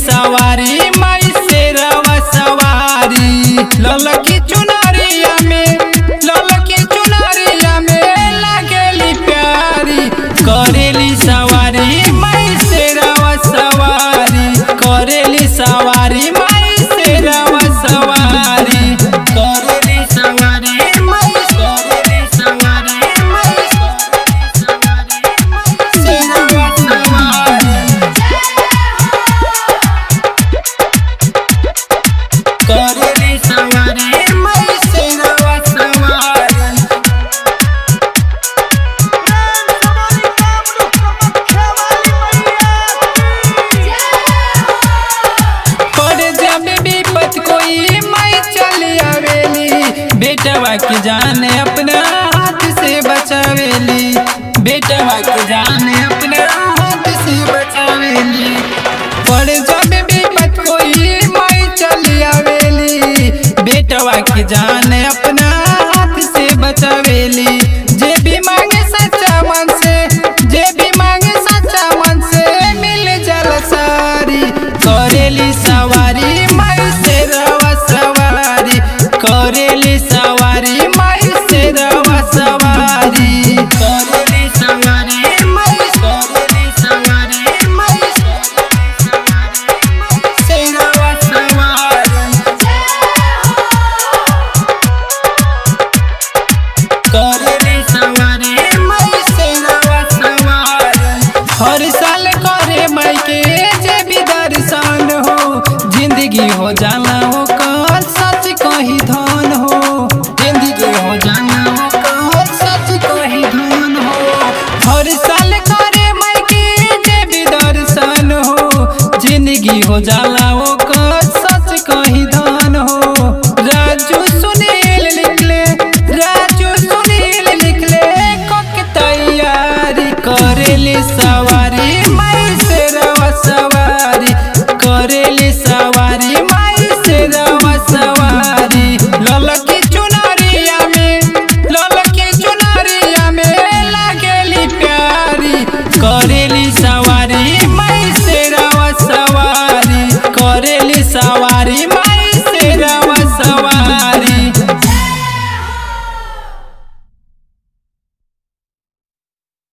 सवारी माई शेरवा सवारी। ललकी चुनरिया में लागेली प्यारी, करेली सवारी माई शेरवा सवारी, करेली सवारी माई शेरवा सवारी, करेली सवारी माई, करेली सवारी माई, शेरवा सवारी, करेली सवारी माई शेरवा सवारी। पर जब विपत कोई माई चल आवेली, बेटवा की जान अपना हाथ से बचावेली, बेटवा की जान अपना हाथ से बचावेली। पर जब विपत कोई माई चल आवेली, बेटवा की जान अपना हाथ से बचावेली। जे भी मांगे सच्चा मन से, जे भी मांगे सच्चा मन से मिल जल सारी, करेली सवारी माई शेरवा सवारी, करेली सवारी माई शेरवा सवारी, करेली सवारी माई, करेली सवारी माई, शेरवा सवारी, करेली सवारी माई शेरवा सवारी। हर साल करे माई के जे भी दर्शन हो, जिंदगी हो जाला हो कल सच कही धन हो, जिंदगी हो जाला हो कल सच कही धन हो। हर साल करे माई के जे भी दर्शन हो, जिंदगी हो जाला हो